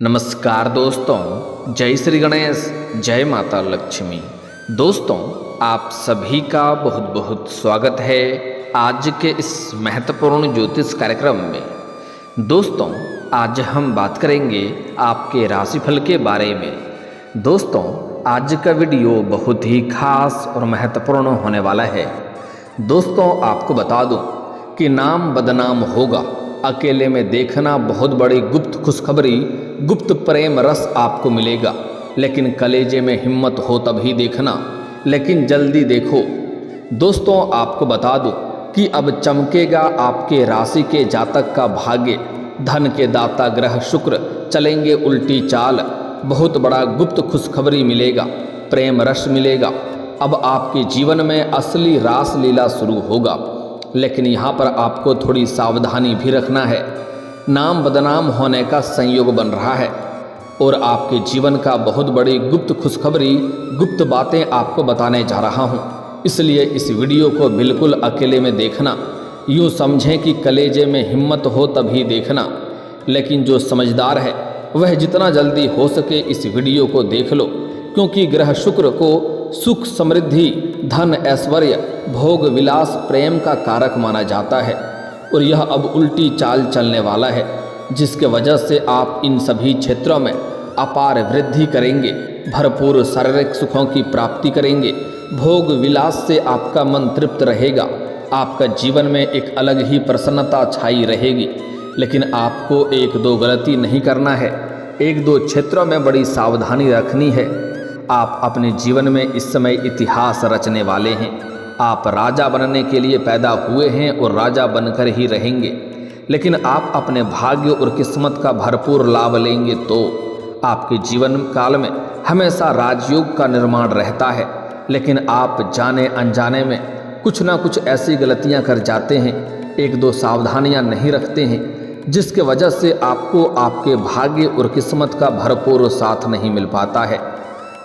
नमस्कार दोस्तों, जय श्री गणेश, जय माता लक्ष्मी। दोस्तों, आप सभी का बहुत बहुत स्वागत है आज के इस महत्वपूर्ण ज्योतिष कार्यक्रम में। दोस्तों, आज हम बात करेंगे आपके राशिफल के बारे में। दोस्तों, आज का वीडियो बहुत ही खास और महत्वपूर्ण होने वाला है। दोस्तों, आपको बता दूं कि नाम बदनाम होगा, अकेले में देखना बहुत बड़ी गुप्त खुशखबरी, गुप्त प्रेम रस आपको मिलेगा, लेकिन कलेजे में हिम्मत हो तभी देखना, लेकिन जल्दी देखो। दोस्तों, आपको बता दूं कि अब चमकेगा आपके राशि के जातक का भाग्य। धन के दाता ग्रह शुक्र चलेंगे उल्टी चाल, बहुत बड़ा गुप्त खुशखबरी मिलेगा, प्रेम रस मिलेगा। अब आपके जीवन में असली रास लीला शुरू होगा, लेकिन यहाँ पर आपको थोड़ी सावधानी भी रखना है। नाम बदनाम होने का संयोग बन रहा है और आपके जीवन का बहुत बड़ी गुप्त खुशखबरी, गुप्त बातें आपको बताने जा रहा हूँ। इसलिए इस वीडियो को बिल्कुल अकेले में देखना। यूँ समझें कि कलेजे में हिम्मत हो तभी देखना, लेकिन जो समझदार है वह जितना जल्दी हो सके इस वीडियो को देख लो, क्योंकि ग्रह शुक्र को सुख, समृद्धि, धन, ऐश्वर्य, भोग, विलास, प्रेम का कारक माना जाता है और यह अब उल्टी चाल चलने वाला है, जिसके वजह से आप इन सभी क्षेत्रों में अपार वृद्धि करेंगे, भरपूर शारीरिक सुखों की प्राप्ति करेंगे। भोग विलास से आपका मन तृप्त रहेगा, आपका जीवन में एक अलग ही प्रसन्नता छाई रहेगी। लेकिन आपको एक दो गलती नहीं करना है, एक दो क्षेत्रों में बड़ी सावधानी रखनी है। आप अपने जीवन में इस समय इतिहास रचने वाले हैं। आप राजा बनने के लिए पैदा हुए हैं और राजा बनकर ही रहेंगे, लेकिन आप अपने भाग्य और किस्मत का भरपूर लाभ लेंगे तो आपके जीवन काल में हमेशा राजयोग का निर्माण रहता है। लेकिन आप जाने अनजाने में कुछ ना कुछ ऐसी गलतियां कर जाते हैं, एक दो सावधानियां नहीं रखते हैं, जिसके वजह से आपको आपके भाग्य और किस्मत का भरपूर साथ नहीं मिल पाता है।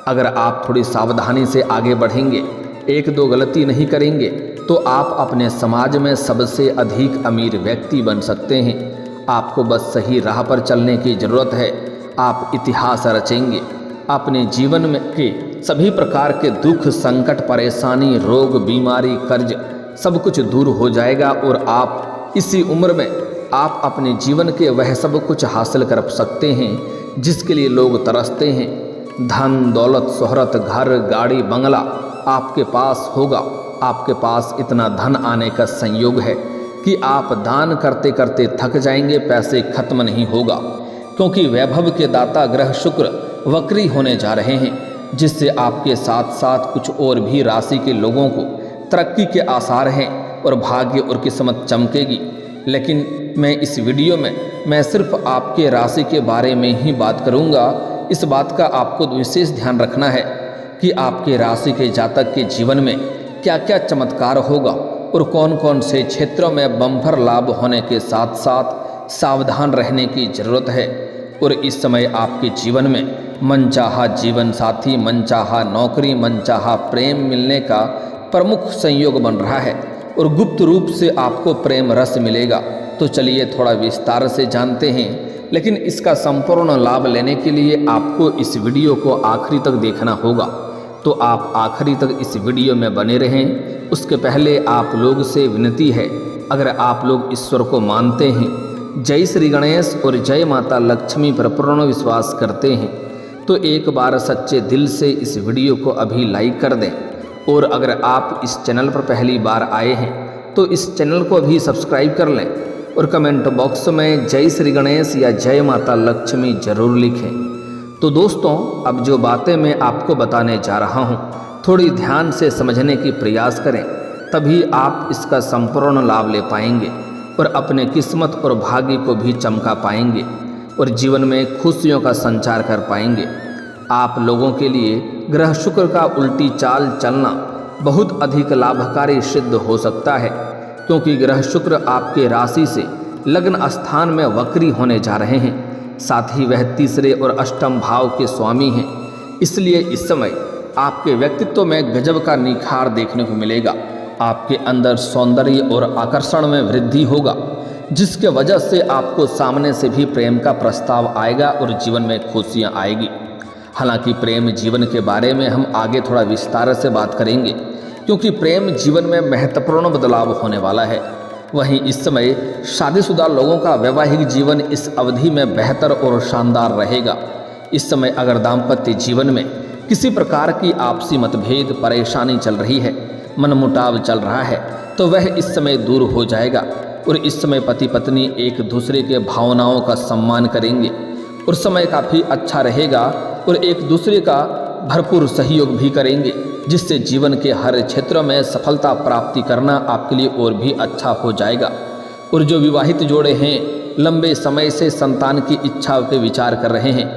अगर आप थोड़ी सावधानी से आगे बढ़ेंगे, एक दो गलती नहीं करेंगे, तो आप अपने समाज में सबसे अधिक अमीर व्यक्ति बन सकते हैं। आपको बस सही राह पर चलने की ज़रूरत है। आप इतिहास रचेंगे। अपने जीवन में के सभी प्रकार के दुख, संकट, परेशानी, रोग, बीमारी, कर्ज सब कुछ दूर हो जाएगा और आप इसी उम्र में आप अपने जीवन के वह सब कुछ हासिल कर सकते हैं जिसके लिए लोग तरसते हैं। धन, दौलत, शोहरत, घर, गाड़ी, बंगला आपके पास होगा। आपके पास इतना धन आने का संयोग है कि आप दान करते करते थक जाएंगे, पैसे खत्म नहीं होगा, क्योंकि वैभव के दाता ग्रह शुक्र वक्री होने जा रहे हैं, जिससे आपके साथ साथ कुछ और भी राशि के लोगों को तरक्की के आसार हैं और भाग्य और किस्मत चमकेगी। लेकिन मैं इस वीडियो में मैं सिर्फ आपके राशि के बारे में ही बात करूंगा। इस बात का आपको विशेष ध्यान रखना है कि आपके राशि के जातक के जीवन में क्या क्या चमत्कार होगा और कौन कौन से क्षेत्रों में बम्पर लाभ होने के साथ साथ सावधान रहने की ज़रूरत है। और इस समय आपके जीवन में मनचाहा जीवन साथी, मनचाहा नौकरी, मनचाहा प्रेम मिलने का प्रमुख संयोग बन रहा है और गुप्त रूप से आपको प्रेम रस मिलेगा। तो चलिए थोड़ा विस्तार से जानते हैं, लेकिन इसका संपूर्ण लाभ लेने के लिए आपको इस वीडियो को आखिरी तक देखना होगा। तो आप आखिरी तक इस वीडियो में बने रहें। उसके पहले आप लोग से विनती है, अगर आप लोग ईश्वर को मानते हैं, जय श्री गणेश और जय माता लक्ष्मी पर पूर्ण विश्वास करते हैं, तो एक बार सच्चे दिल से इस वीडियो को अभी लाइक कर दें। और अगर आप इस चैनल पर पहली बार आए हैं तो इस चैनल को भी सब्सक्राइब कर लें और कमेंट बॉक्स में जय श्री गणेश या जय माता लक्ष्मी जरूर लिखें। तो दोस्तों, अब जो बातें मैं आपको बताने जा रहा हूँ, थोड़ी ध्यान से समझने की प्रयास करें, तभी आप इसका संपूर्ण लाभ ले पाएंगे और अपने किस्मत और भाग्य को भी चमका पाएंगे और जीवन में खुशियों का संचार कर पाएंगे। आप लोगों के लिए ग्रह शुक्र का उल्टी चाल चलना बहुत अधिक लाभकारी सिद्ध हो सकता है, क्योंकि ग्रह शुक्र आपके राशि से लग्न स्थान में वक्री होने जा रहे हैं। साथ ही वह तीसरे और अष्टम भाव के स्वामी हैं। इसलिए इस समय आपके व्यक्तित्व में गजब का निखार देखने को मिलेगा। आपके अंदर सौंदर्य और आकर्षण में वृद्धि होगा। जिसके वजह से आपको सामने से भी प्रेम का प्रस्ताव आएगा और जीवन में खुशियाँ आएगी। हालांकि प्रेम जीवन के बारे में हम आगे थोड़ा विस्तार से बात करेंगे, क्योंकि प्रेम जीवन में महत्वपूर्ण बदलाव होने वाला है। वहीं इस समय शादीशुदा लोगों का वैवाहिक जीवन इस अवधि में बेहतर और शानदार रहेगा। इस समय अगर दाम्पत्य जीवन में किसी प्रकार की आपसी मतभेद, परेशानी चल रही है, मनमुटाव चल रहा है, तो वह इस समय दूर हो जाएगा और इस समय पति पत्नी एक दूसरे के भावनाओं का सम्मान करेंगे और समय काफ़ी अच्छा रहेगा और एक दूसरे का भरपूर सहयोग भी करेंगे, जिससे जीवन के हर क्षेत्र में सफलता प्राप्ति करना आपके लिए और भी अच्छा हो जाएगा। और जो विवाहित जोड़े हैं, लंबे समय से संतान की इच्छा के विचार कर रहे हैं,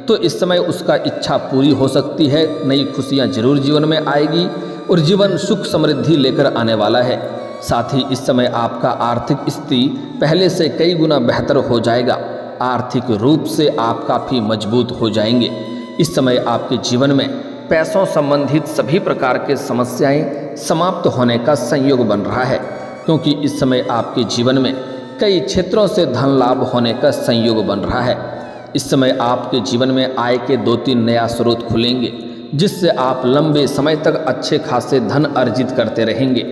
तो इस समय उसका इच्छा पूरी हो सकती है। नई खुशियाँ जरूर जीवन में आएगी और जीवन सुख समृद्धि लेकर आने वाला है। साथ ही इस समय आपका आर्थिक स्थिति पहले से कई गुना बेहतर हो जाएगा। आर्थिक रूप से आप काफ़ी मजबूत हो जाएंगे। इस समय आपके जीवन में पैसों संबंधित सभी प्रकार के समस्याएं समाप्त होने का संयोग बन रहा है, क्योंकि इस समय आपके जीवन में कई क्षेत्रों से धन लाभ होने का संयोग बन रहा है। इस समय आपके जीवन में आय के 2-3 नया स्रोत खुलेंगे, जिससे आप लंबे समय तक अच्छे खासे धन अर्जित करते रहेंगे,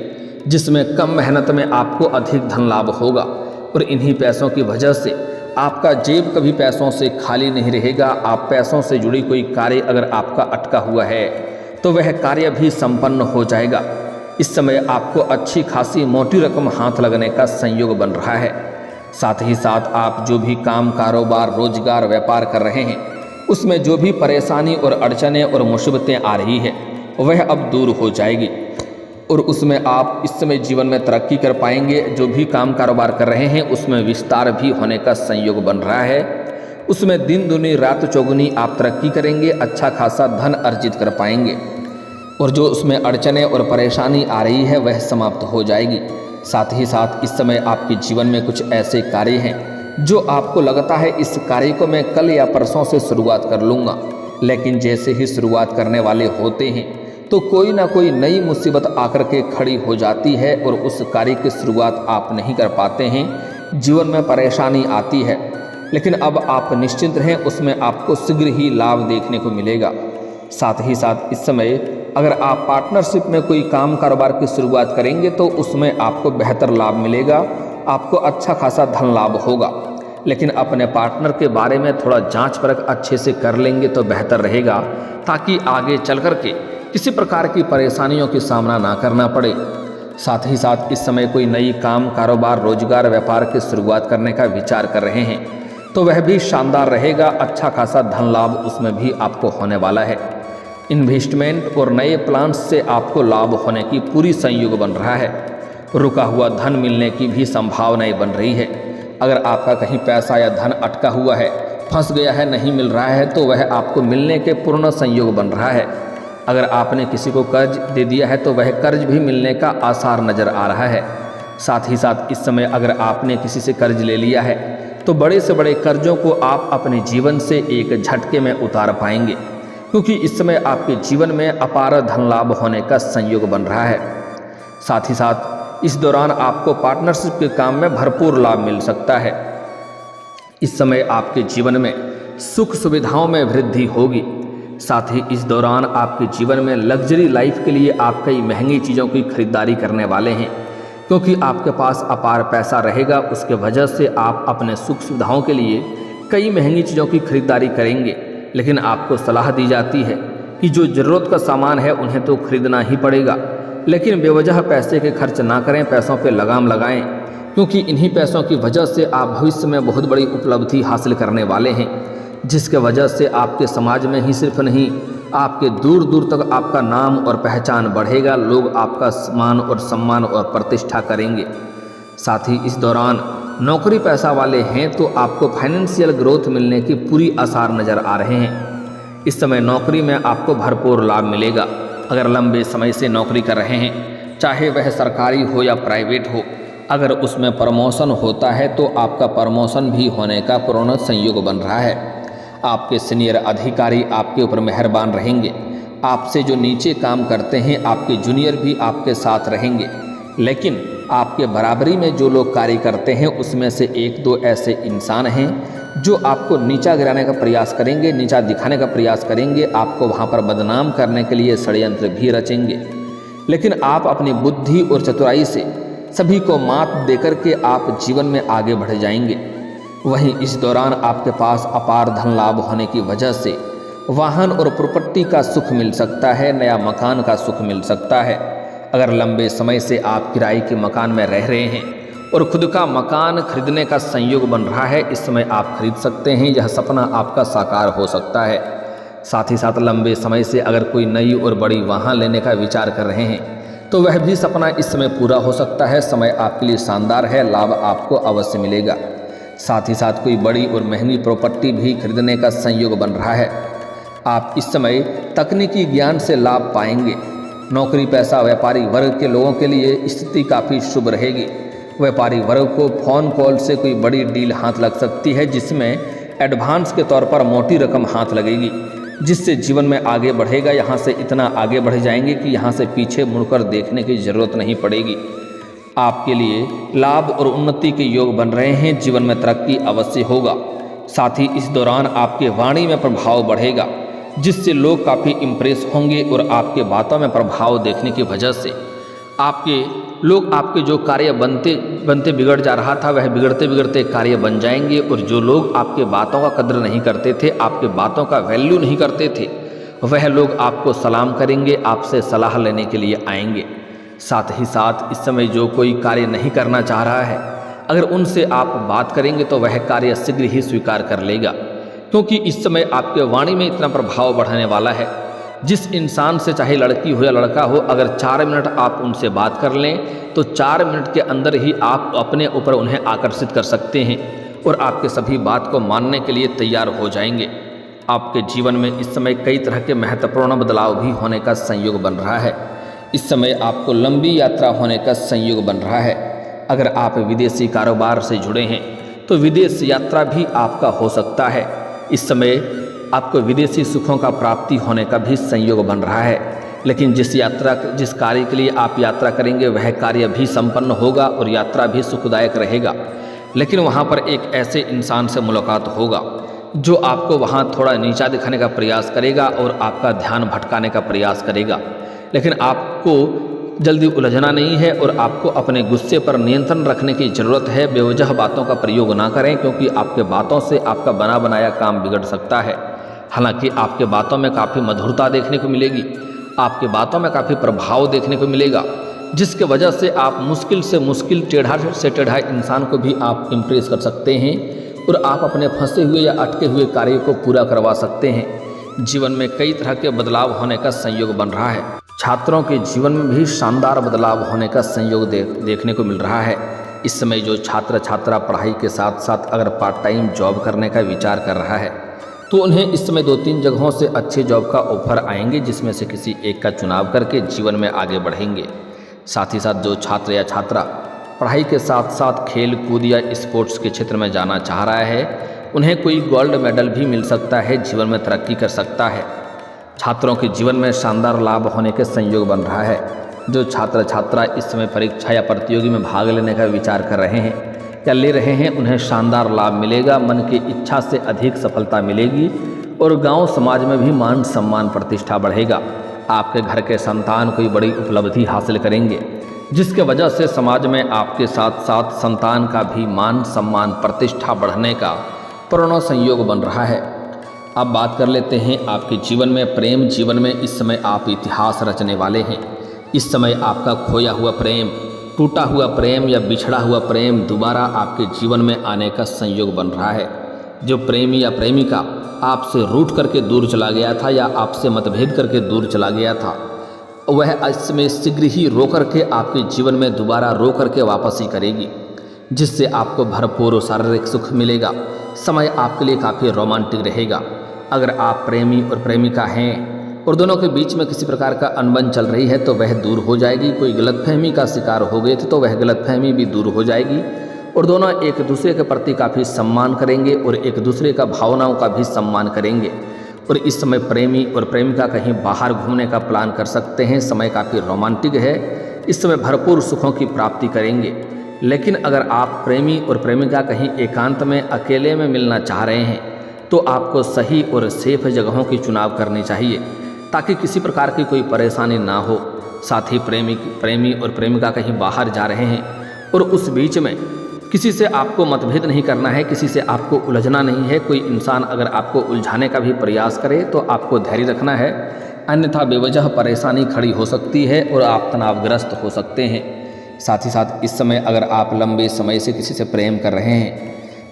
जिसमें कम मेहनत में आपको अधिक धन लाभ होगा। और इन्हीं पैसों की वजह से आपका जेब कभी पैसों से खाली नहीं रहेगा। आप पैसों से जुड़ी कोई कार्य अगर आपका अटका हुआ है तो वह कार्य भी संपन्न हो जाएगा। इस समय आपको अच्छी खासी मोटी रकम हाथ लगने का संयोग बन रहा है। साथ ही साथ आप जो भी काम, कारोबार, रोजगार, व्यापार कर रहे हैं, उसमें जो भी परेशानी और अड़चनें और मुसीबतें आ रही है वह अब दूर हो जाएगी और उसमें आप इस समय जीवन में तरक्की कर पाएंगे। जो भी काम कारोबार कर रहे हैं उसमें विस्तार भी होने का संयोग बन रहा है। उसमें दिन दुनी रात चौगुनी आप तरक्की करेंगे, अच्छा खासा धन अर्जित कर पाएंगे और जो उसमें अड़चनें और परेशानी आ रही है वह समाप्त हो जाएगी। साथ ही साथ इस समय आपके जीवन में कुछ ऐसे कार्य हैं जो आपको लगता है इस कार्य को मैं कल या परसों से शुरुआत कर लूँगा, लेकिन जैसे ही शुरुआत करने वाले होते हैं तो कोई ना कोई नई मुसीबत आकर के खड़ी हो जाती है और उस कार्य की शुरुआत आप नहीं कर पाते हैं। जीवन में परेशानी आती है, लेकिन अब आप निश्चिंत रहें, उसमें आपको शीघ्र ही लाभ देखने को मिलेगा। साथ ही साथ इस समय अगर आप पार्टनरशिप में कोई काम कारोबार की शुरुआत करेंगे तो उसमें आपको बेहतर लाभ मिलेगा, आपको अच्छा खासा धन लाभ होगा। लेकिन अपने पार्टनर के बारे में थोड़ा जांच परख अच्छे से कर लेंगे तो बेहतर रहेगा, ताकि आगे चल कर के किसी प्रकार की परेशानियों की सामना ना करना पड़े। साथ ही साथ इस समय कोई नई काम, कारोबार, रोजगार, व्यापार की शुरुआत करने का विचार कर रहे हैं तो वह भी शानदार रहेगा। अच्छा खासा धन लाभ उसमें भी आपको होने वाला है। इन्वेस्टमेंट और नए प्लान्स से आपको लाभ होने की पूरी संयोग बन रहा है। रुका हुआ धन मिलने की भी संभावनाएं बन रही है। अगर आपका कहीं पैसा या धन अटका हुआ है, फंस गया है, नहीं मिल रहा है, तो वह आपको मिलने के पूर्ण संयोग बन रहा है। अगर आपने किसी को कर्ज दे दिया है तो वह कर्ज भी मिलने का आसार नज़र आ रहा है। साथ ही साथ इस समय अगर आपने किसी से कर्ज ले लिया है तो बड़े से बड़े कर्जों को आप अपने जीवन से एक झटके में उतार पाएंगे, क्योंकि इस समय आपके जीवन में अपार धन लाभ होने का संयोग बन रहा है। साथ ही साथ इस दौरान आपको पार्टनरशिप के काम में भरपूर लाभ मिल सकता है। इस समय आपके जीवन में सुख सुविधाओं में वृद्धि होगी। साथ ही इस दौरान आपके जीवन में लग्जरी लाइफ के लिए आप कई महंगी चीज़ों की खरीदारी करने वाले हैं, क्योंकि आपके पास अपार पैसा रहेगा। उसके वजह से आप अपने सुख सुविधाओं के लिए कई महंगी चीज़ों की खरीदारी करेंगे। लेकिन आपको सलाह दी जाती है कि जो ज़रूरत का सामान है उन्हें तो खरीदना ही पड़ेगा, लेकिन बेवजह पैसे के खर्च ना करें, पैसों पे लगाम लगाएं, क्योंकि इन्हीं पैसों की वजह से आप भविष्य में बहुत बड़ी उपलब्धि हासिल करने वाले हैं, जिसके वजह से आपके समाज में ही सिर्फ नहीं, आपके दूर दूर तक आपका नाम और पहचान बढ़ेगा। लोग आपका मान और सम्मान और प्रतिष्ठा करेंगे। साथ ही इस दौरान नौकरी पैसा वाले हैं तो आपको फाइनेंशियल ग्रोथ मिलने की पूरी आसार नज़र आ रहे हैं। इस समय नौकरी में आपको भरपूर लाभ मिलेगा। अगर लंबे समय से नौकरी कर रहे हैं, चाहे वह सरकारी हो या प्राइवेट हो, अगर उसमें प्रमोशन होता है तो आपका प्रमोशन भी होने का पूर्ण संयोग बन रहा है। आपके सीनियर अधिकारी आपके ऊपर मेहरबान रहेंगे। आपसे जो नीचे काम करते हैं, आपके जूनियर भी आपके साथ रहेंगे। लेकिन आपके बराबरी में जो लोग कार्य करते हैं उसमें से एक दो ऐसे इंसान हैं जो आपको नीचा गिराने का प्रयास करेंगे, नीचा दिखाने का प्रयास करेंगे, आपको वहाँ पर बदनाम करने के लिए षड्यंत्र भी रचेंगे। लेकिन आप अपनी बुद्धि और चतुराई से सभी को मात देकर के आप जीवन में आगे बढ़ जाएंगे। वहीं इस दौरान आपके पास अपार धन लाभ होने की वजह से वाहन और प्रॉपर्टी का सुख मिल सकता है, नया मकान का सुख मिल सकता है। अगर लंबे समय से आप किराए के मकान में रह रहे हैं और खुद का मकान खरीदने का संयोग बन रहा है, इस समय आप खरीद सकते हैं, यह सपना आपका साकार हो सकता है। साथ ही साथ लंबे समय से अगर कोई नई और बड़ी वाहन लेने का विचार कर रहे हैं तो वह भी सपना इस समय पूरा हो सकता है। समय आपके लिए शानदार है, लाभ आपको अवश्य मिलेगा। साथ ही साथ कोई बड़ी और महंगी प्रॉपर्टी भी खरीदने का संयोग बन रहा है। आप इस समय तकनीकी ज्ञान से लाभ पाएंगे। नौकरी पेशा व्यापारी वर्ग के लोगों के लिए स्थिति काफ़ी शुभ रहेगी। व्यापारी वर्ग को फ़ोन कॉल से कोई बड़ी डील हाथ लग सकती है, जिसमें एडवांस के तौर पर मोटी रकम हाथ लगेगी, जिससे जीवन में आगे बढ़ेगा। यहाँ से इतना आगे बढ़ जाएंगे कि यहाँ से पीछे मुड़कर देखने की ज़रूरत नहीं पड़ेगी। आपके लिए लाभ और उन्नति के योग बन रहे हैं, जीवन में तरक्की अवश्य होगा। साथ ही इस दौरान आपके वाणी में प्रभाव बढ़ेगा, जिससे लोग काफ़ी इम्प्रेस होंगे और आपके बातों में प्रभाव देखने की वजह से आपके जो कार्य बनते बिगड़ जा रहा था, वह बिगड़ते बिगड़ते कार्य बन जाएंगे। और जो लोग आपके बातों का कद्र नहीं करते थे, आपके बातों का वैल्यू नहीं करते थे, वह लोग आपको सलाम करेंगे, आपसे सलाह लेने के लिए आएंगे। साथ ही साथ इस समय जो कोई कार्य नहीं करना चाह रहा है, अगर उनसे आप बात करेंगे तो वह कार्य शीघ्र ही स्वीकार कर लेगा, क्योंकि इस समय आपके वाणी में इतना प्रभाव बढ़ने वाला है। जिस इंसान से, चाहे लड़की हो या लड़का हो, अगर 4 मिनट आप उनसे बात कर लें तो 4 मिनट के अंदर ही आप अपने ऊपर उन्हें आकर्षित कर सकते हैं और आपके सभी बात को मानने के लिए तैयार हो जाएंगे। आपके जीवन में इस समय कई तरह के महत्वपूर्ण बदलाव भी होने का संयोग बन रहा है। इस समय आपको लंबी यात्रा होने का संयोग बन रहा है। अगर आप विदेशी कारोबार से जुड़े हैं तो विदेश यात्रा भी आपका हो सकता है। इस समय आपको विदेशी सुखों का प्राप्ति होने का भी संयोग बन रहा है। लेकिन जिस कार्य के लिए आप यात्रा करेंगे वह कार्य भी संपन्न होगा और यात्रा भी सुखदायक रहेगा। लेकिन वहाँ पर एक ऐसे इंसान से मुलाकात होगा जो आपको वहाँ थोड़ा नीचा दिखाने का प्रयास करेगा और आपका ध्यान भटकाने का प्रयास करेगा। लेकिन आपको जल्दी उलझना नहीं है और आपको अपने गुस्से पर नियंत्रण रखने की ज़रूरत है। बेवजह बातों का प्रयोग ना करें, क्योंकि आपके बातों से आपका बना बनाया काम बिगड़ सकता है। हालांकि आपके बातों में काफ़ी मधुरता देखने को मिलेगी, आपके बातों में काफ़ी प्रभाव देखने को मिलेगा, जिसके वजह से आप मुश्किल से मुश्किल, टेढ़ा से टेढ़ा इंसान को भी आप इम्प्रेस कर सकते हैं और आप अपने फंसे हुए या अटके हुए कार्य को पूरा करवा सकते हैं। जीवन में कई तरह के बदलाव होने का संयोग बन रहा है। छात्रों के जीवन में भी शानदार बदलाव होने का संयोग देखने को मिल रहा है। इस समय जो छात्र छात्रा पढ़ाई के साथ साथ अगर पार्ट टाइम जॉब करने का विचार कर रहा है तो उन्हें इस समय 2-3 जगहों से अच्छे जॉब का ऑफर आएंगे, जिसमें से किसी एक का चुनाव करके जीवन में आगे बढ़ेंगे। साथ ही साथ जो छात्र या छात्रा पढ़ाई के साथ साथ खेल कूद या स्पोर्ट्स के क्षेत्र में जाना चाह रहा है, उन्हें कोई गोल्ड मेडल भी मिल सकता है, जीवन में तरक्की कर सकता है। छात्रों के जीवन में शानदार लाभ होने के संयोग बन रहा है। जो छात्र छात्रा इस समय परीक्षा या प्रतियोगी में भाग लेने का विचार कर रहे हैं या ले रहे हैं, उन्हें शानदार लाभ मिलेगा, मन की इच्छा से अधिक सफलता मिलेगी और गांव समाज में भी मान सम्मान प्रतिष्ठा बढ़ेगा। आपके घर के संतान कोई बड़ी उपलब्धि हासिल करेंगे, जिसके वजह से समाज में आपके साथ साथ संतान का भी मान सम्मान प्रतिष्ठा बढ़ने का पूर्ण संयोग बन रहा है। अब बात कर लेते हैं आपके जीवन में प्रेम जीवन में इस समय आप इतिहास रचने वाले हैं। इस समय आपका खोया हुआ प्रेम, टूटा हुआ प्रेम या बिछड़ा हुआ प्रेम दोबारा आपके जीवन में आने का संयोग बन रहा है। जो प्रेमी या प्रेमिका आपसे रूठ करके दूर चला गया था या आपसे मतभेद करके दूर चला गया था, वह इसमें शीघ्र ही रो करके आपके जीवन में दोबारा रो करके वापस ही करेगी, जिससे आपको भरपूर शारीरिक सुख मिलेगा। समय आपके लिए काफ़ी रोमांटिक रहेगा। अगर आप प्रेमी और प्रेमिका हैं और दोनों के बीच में किसी प्रकार का अनबन चल रही है तो वह दूर हो जाएगी। कोई गलतफहमी का शिकार हो गए थे तो वह गलतफहमी भी दूर हो जाएगी और दोनों एक दूसरे के प्रति काफ़ी सम्मान करेंगे और एक दूसरे का भावनाओं का भी सम्मान करेंगे। और इस समय प्रेमी और प्रेमिका कहीं बाहर घूमने का प्लान कर सकते हैं। समय काफ़ी रोमांटिक है, इस समय भरपूर सुखों की प्राप्ति करेंगे। लेकिन अगर आप प्रेमी और प्रेमिका कहीं एकांत में अकेले में मिलना चाह रहे हैं तो आपको सही और सेफ जगहों की चुनाव करनी चाहिए ताकि किसी प्रकार की कोई परेशानी ना हो। साथ ही प्रेमी और प्रेमिका कहीं बाहर जा रहे हैं और उस बीच में किसी से आपको मतभेद नहीं करना है, किसी से आपको उलझना नहीं है। कोई इंसान अगर आपको उलझाने का भी प्रयास करे तो आपको धैर्य रखना है, अन्यथा बेवजह परेशानी खड़ी हो सकती है और आप तनावग्रस्त हो सकते हैं। साथ ही साथ इस समय अगर आप लंबे समय से किसी से प्रेम कर रहे हैं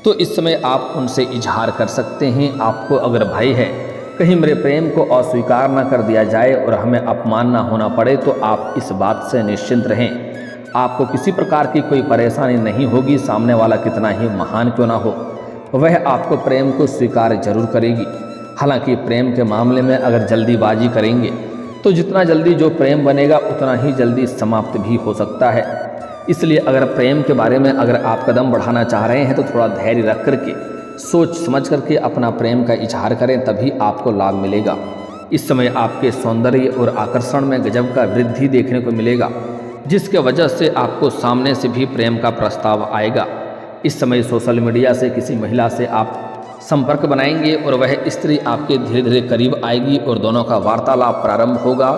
तो इस समय आप उनसे इजहार कर सकते हैं। आपको अगर भय है कहीं मेरे प्रेम को अस्वीकार ना कर दिया जाए और हमें अपमान ना होना पड़े तो आप इस बात से निश्चिंत रहें, आपको किसी प्रकार की कोई परेशानी नहीं होगी। सामने वाला कितना ही महान क्यों ना हो, वह आपको प्रेम को स्वीकार जरूर करेगी। हालांकि प्रेम के मामले में अगर जल्दीबाजी करेंगे तो जितना जल्दी जो प्रेम बनेगा उतना ही जल्दी समाप्त भी हो सकता है। इसलिए अगर प्रेम के बारे में अगर आप कदम बढ़ाना चाह रहे हैं तो थोड़ा धैर्य रख करके सोच समझ करके अपना प्रेम का इजहार करें, तभी आपको लाभ मिलेगा। इस समय आपके सौंदर्य और आकर्षण में गजब का वृद्धि देखने को मिलेगा, जिसके वजह से आपको सामने से भी प्रेम का प्रस्ताव आएगा। इस समय सोशल मीडिया से किसी महिला से आप संपर्क बनाएंगे और वह स्त्री आपके धीरे धीरे करीब आएगी और दोनों का वार्तालाप प्रारंभ होगा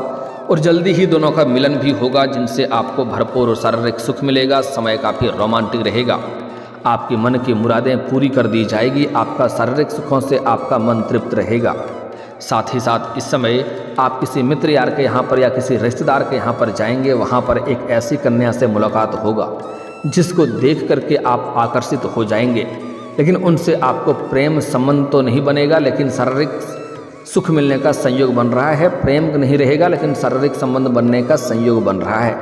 और जल्दी ही दोनों का मिलन भी होगा, जिनसे आपको भरपूर और शारीरिक सुख मिलेगा। समय काफ़ी रोमांटिक रहेगा, आपके मन की मुरादें पूरी कर दी जाएगी, आपका शारीरिक सुखों से आपका मन तृप्त रहेगा। साथ ही साथ इस समय आप किसी मित्र यार के यहाँ पर या किसी रिश्तेदार के यहाँ पर जाएंगे, वहाँ पर एक ऐसी कन्या से मुलाकात होगा जिसको देख करके आप आकर्षित हो जाएंगे। लेकिन उनसे आपको प्रेम संबंध तो नहीं बनेगा, लेकिन शारीरिक सुख मिलने का संयोग बन रहा है। प्रेम नहीं रहेगा लेकिन शारीरिक संबंध बनने का संयोग बन रहा है,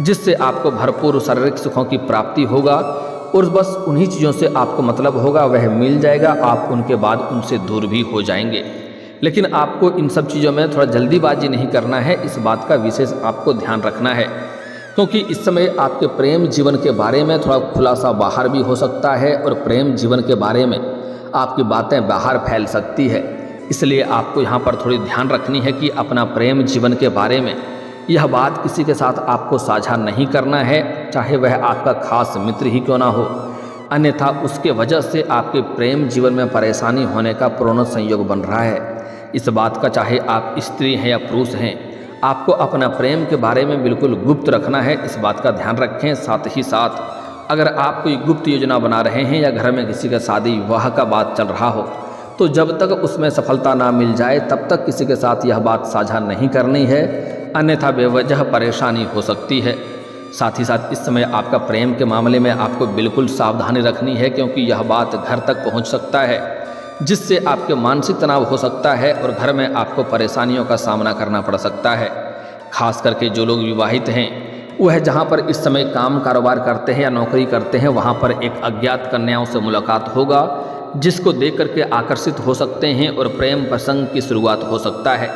जिससे आपको भरपूर शारीरिक सुखों की प्राप्ति होगा और बस उन्हीं चीज़ों से आपको मतलब होगा, वह मिल जाएगा। आप उनके बाद उनसे दूर भी हो जाएंगे। लेकिन आपको इन सब चीज़ों में थोड़ा जल्दीबाजी नहीं करना है, इस बात का विशेष आपको ध्यान रखना है, क्योंकि इस समय आपके प्रेम जीवन के बारे में थोड़ा खुलासा बाहर भी हो सकता है और प्रेम जीवन के बारे में आपकी बातें बाहर फैल सकती है। इसलिए आपको यहाँ पर थोड़ी ध्यान रखनी है कि अपना प्रेम जीवन के बारे में यह बात किसी के साथ आपको साझा नहीं करना है, चाहे वह आपका खास मित्र ही क्यों ना हो, अन्यथा उसके वजह से आपके प्रेम जीवन में परेशानी होने का पूर्ण संयोग बन रहा है। इस बात का, चाहे आप स्त्री हैं या पुरुष हैं, आपको अपना प्रेम के बारे में बिल्कुल गुप्त रखना है, इस बात का ध्यान रखें। साथ ही साथ अगर आप कोई गुप्त योजना बना रहे हैं या घर में किसी का शादी विवाह का बात चल रहा हो तो जब तक उसमें सफलता ना मिल जाए तब तक किसी के साथ यह बात साझा नहीं करनी है, अन्यथा बेवजह परेशानी हो सकती है। साथ ही साथ इस समय आपका प्रेम के मामले में आपको बिल्कुल सावधानी रखनी है, क्योंकि यह बात घर तक पहुंच सकता है, जिससे आपके मानसिक तनाव हो सकता है और घर में आपको परेशानियों का सामना करना पड़ सकता है। खास करके जो लोग विवाहित हैं वह जहां पर इस समय काम कारोबार करते हैं या नौकरी करते हैं, वहां पर एक अज्ञात कन्याओं से मुलाकात होगा, जिसको देख करके आकर्षित हो सकते हैं और प्रेम प्रसंग की शुरुआत हो सकता है।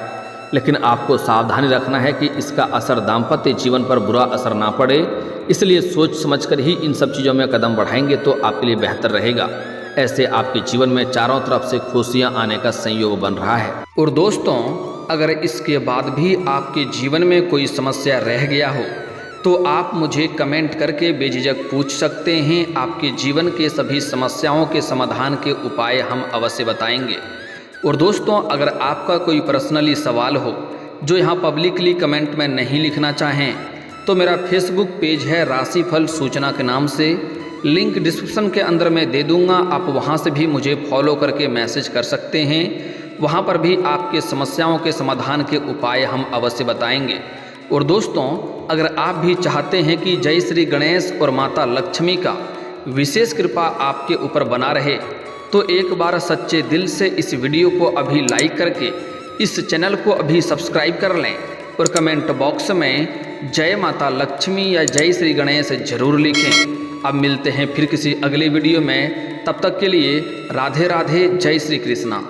लेकिन आपको सावधानी रखना है कि इसका असर दाम्पत्य जीवन पर बुरा असर ना पड़े, इसलिए सोच समझकर ही इन सब चीज़ों में कदम बढ़ाएंगे तो आपके लिए बेहतर रहेगा। ऐसे आपके जीवन में चारों तरफ से खुशियां आने का संयोग बन रहा है। और दोस्तों, अगर इसके बाद भी आपके जीवन में कोई समस्या रह गया हो तो आप मुझे कमेंट करके बेझिझक पूछ सकते हैं। आपके जीवन के सभी समस्याओं के समाधान के उपाय हम अवश्य बताएंगे। और दोस्तों, अगर आपका कोई पर्सनली सवाल हो जो यहाँ पब्लिकली कमेंट में नहीं लिखना चाहें तो मेरा फेसबुक पेज है राशिफल सूचना के नाम से, लिंक डिस्क्रिप्शन के अंदर मैं दे दूँगा, आप वहाँ से भी मुझे फॉलो करके मैसेज कर सकते हैं। वहाँ पर भी आपके समस्याओं के समाधान के उपाय हम अवश्य बताएंगे। और दोस्तों, अगर आप भी चाहते हैं कि जय श्री गणेश और माता लक्ष्मी का विशेष कृपा आपके ऊपर बना रहे तो एक बार सच्चे दिल से इस वीडियो को अभी लाइक करके इस चैनल को अभी सब्सक्राइब कर लें और कमेंट बॉक्स में जय माता लक्ष्मी या जय श्री गणेश जरूर लिखें। अब मिलते हैं फिर किसी अगले वीडियो में, तब तक के लिए राधे राधे, जय श्री कृष्णा।